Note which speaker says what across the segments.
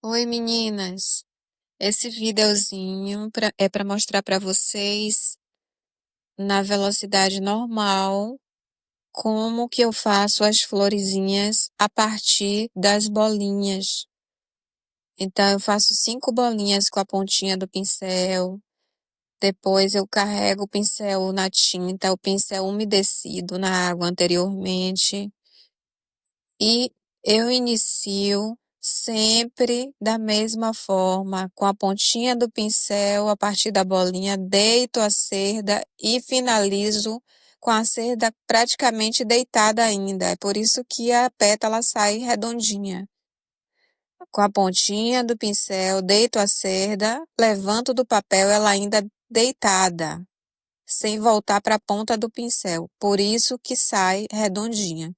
Speaker 1: Oi, meninas. Esse videozinho é para mostrar para vocês na velocidade normal como que eu faço as florezinhas a partir das bolinhas. Então eu faço 5 bolinhas com a pontinha do pincel. Depois eu carrego o pincel na tinta, o pincel umedecido na água anteriormente. E eu inicio sempre da mesma forma, com a pontinha do pincel, a partir da bolinha, deito a cerda e finalizo com a cerda praticamente deitada ainda. É por isso que a pétala sai redondinha. Com a pontinha do pincel, deito a cerda, levanto do papel, ela ainda deitada, sem voltar para a ponta do pincel. Por isso que sai redondinha.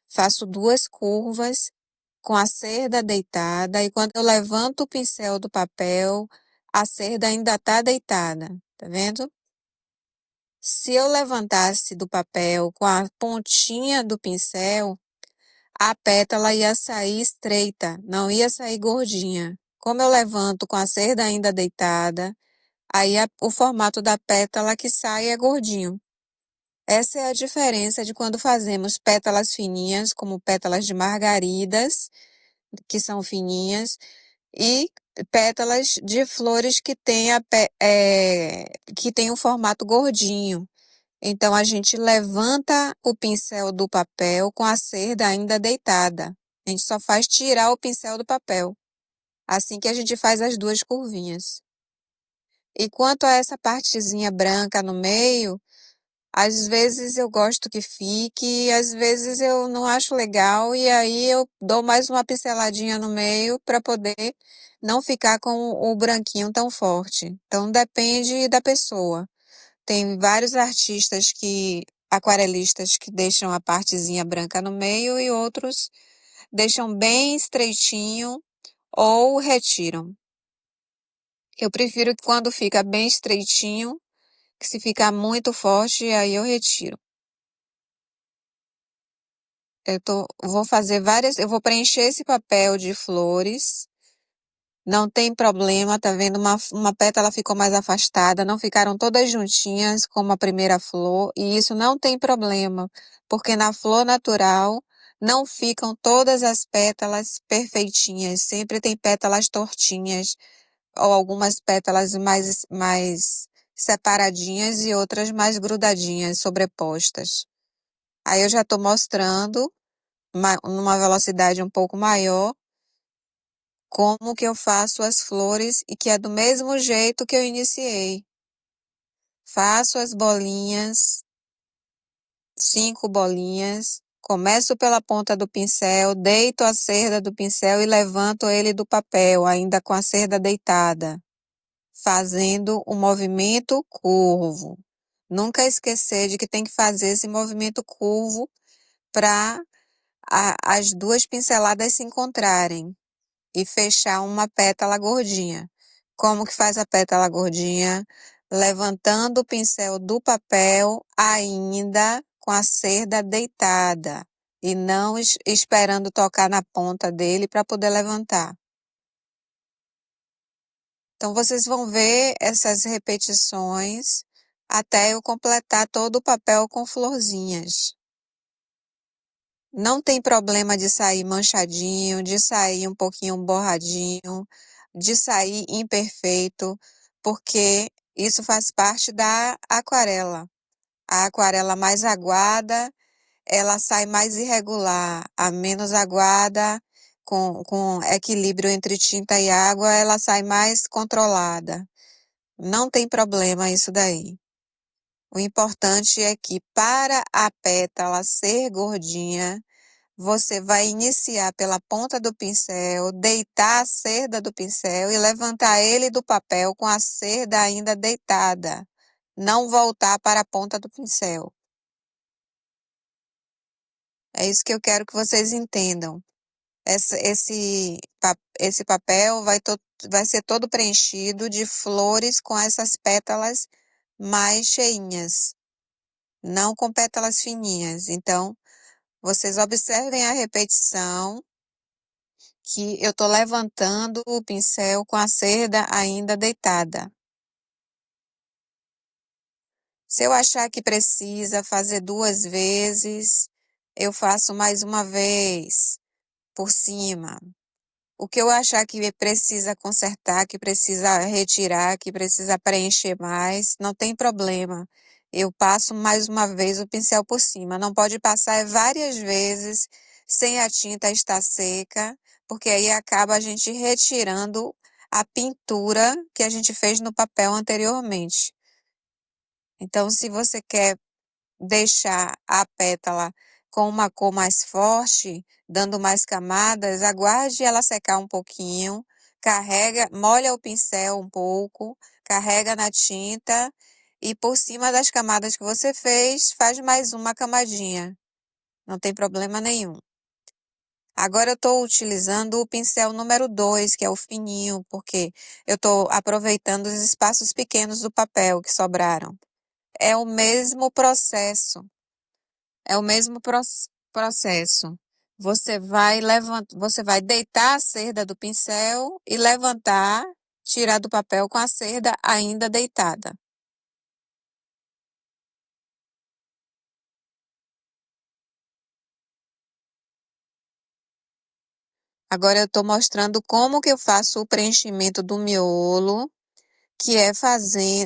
Speaker 1: Faço 2 curvas com a cerda deitada e quando eu levanto o pincel do papel, a cerda ainda está deitada, tá vendo? Se eu levantasse do papel com a pontinha do pincel, a pétala ia sair estreita, não ia sair gordinha. Como eu levanto com a cerda ainda deitada, aí o formato da pétala que sai é gordinho. Essa é a diferença de quando fazemos pétalas fininhas, como pétalas de margaridas, que são fininhas, e pétalas de flores que têm que tem um formato gordinho. Então a gente levanta o pincel do papel com a cerda ainda deitada. A gente só faz tirar o pincel do papel. Assim que a gente faz as 2 curvinhas. E quanto a essa partezinha branca no meio, às vezes eu gosto que fique, e às vezes eu não acho legal, e aí eu dou mais uma pinceladinha no meio para poder não ficar com o branquinho tão forte. Então depende da pessoa. Tem vários aquarelistas que deixam a partezinha branca no meio e outros deixam bem estreitinho ou retiram. Eu prefiro que quando fica bem estreitinho, que se ficar muito forte, aí eu retiro. Eu vou preencher esse papel de flores. Não tem problema, tá vendo? Uma pétala ficou mais afastada, não ficaram todas juntinhas como a primeira flor, e isso não tem problema, porque na flor natural não ficam todas as pétalas perfeitinhas, sempre tem pétalas tortinhas, ou algumas pétalas mais separadinhas e outras mais grudadinhas, sobrepostas. Aí eu já estou mostrando numa velocidade um pouco maior, como que eu faço as flores e que é do mesmo jeito que eu iniciei. Faço as bolinhas, 5 bolinhas, começo pela ponta do pincel, deito a cerda do pincel e levanto ele do papel, ainda com a cerda deitada, fazendo o movimento curvo. Nunca esquecer de que tem que fazer esse movimento curvo para as 2 pinceladas se encontrarem e fechar uma pétala gordinha. Como que faz a pétala gordinha? Levantando o pincel do papel ainda com a cerda deitada e não esperando tocar na ponta dele para poder levantar. Então vocês vão ver essas repetições até eu completar todo o papel com florzinhas. Não tem problema de sair manchadinho, de sair um pouquinho borradinho, de sair imperfeito, porque isso faz parte da aquarela. A aquarela mais aguada, ela sai mais irregular. A menos aguada, com equilíbrio entre tinta e água, ela sai mais controlada. Não tem problema isso daí. O importante é que para a pétala ser gordinha, você vai iniciar pela ponta do pincel, deitar a cerda do pincel e levantar ele do papel com a cerda ainda deitada. Não voltar para a ponta do pincel. É isso que eu quero que vocês entendam. Esse papel vai ser todo preenchido de flores com essas pétalas mais cheinhas, não com pétalas fininhas. Então, vocês observem a repetição, que eu estou levantando o pincel com a cerda ainda deitada. Se eu achar que precisa fazer 2 vezes, eu faço mais uma vez por cima. O que eu achar que precisa consertar, que precisa retirar, que precisa preencher mais, não tem problema. Eu passo mais uma vez o pincel por cima. Não pode passar várias vezes sem a tinta estar seca, porque aí acaba a gente retirando a pintura que a gente fez no papel anteriormente. Então, se você quer deixar a pétala com uma cor mais forte, dando mais camadas, aguarde ela secar um pouquinho, carrega, molha o pincel um pouco, carrega na tinta e por cima das camadas que você fez, faz mais uma camadinha. Não tem problema nenhum. Agora eu estou utilizando o pincel número 2, que é o fininho, porque eu estou aproveitando os espaços pequenos do papel que sobraram. É o mesmo processo. É o mesmo processo. Você vai deitar a cerda do pincel e levantar, tirar do papel com a cerda ainda deitada. Agora eu estou mostrando como que eu faço o preenchimento do miolo, que é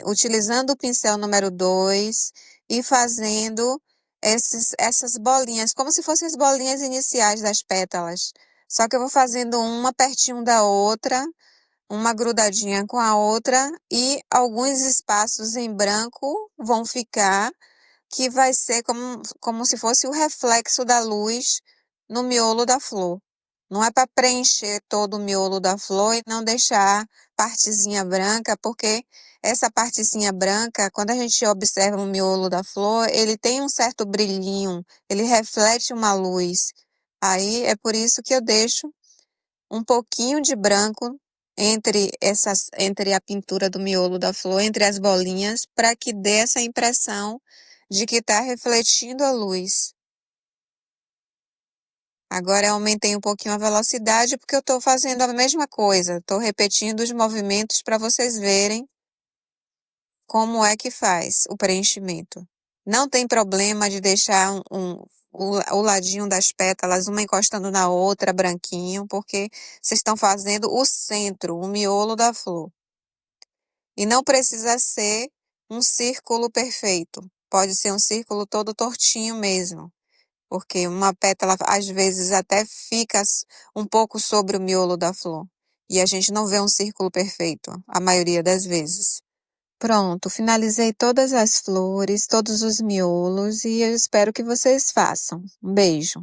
Speaker 1: utilizando o pincel número 2 e fazendo essas bolinhas, como se fossem as bolinhas iniciais das pétalas. Só que eu vou fazendo uma pertinho da outra, uma grudadinha com a outra e alguns espaços em branco vão ficar, que vai ser como se fosse o reflexo da luz no miolo da flor. Não é para preencher todo o miolo da flor e não deixar partezinha branca, porque essa partezinha branca, quando a gente observa o miolo da flor, ele tem um certo brilhinho, ele reflete uma luz. Aí é por isso que eu deixo um pouquinho de branco entre a pintura do miolo da flor, entre as bolinhas, para que dê essa impressão de que está refletindo a luz. Agora eu aumentei um pouquinho a velocidade porque eu estou fazendo a mesma coisa, estou repetindo os movimentos para vocês verem como é que faz o preenchimento. Não tem problema de deixar o ladinho das pétalas, uma encostando na outra, branquinho, porque vocês estão fazendo o centro, o miolo da flor. E não precisa ser um círculo perfeito. Pode ser um círculo todo tortinho mesmo, porque uma pétala às vezes até fica um pouco sobre o miolo da flor. E a gente não vê um círculo perfeito, a maioria das vezes. Pronto, finalizei todas as flores, todos os miolos e eu espero que vocês façam. Um beijo.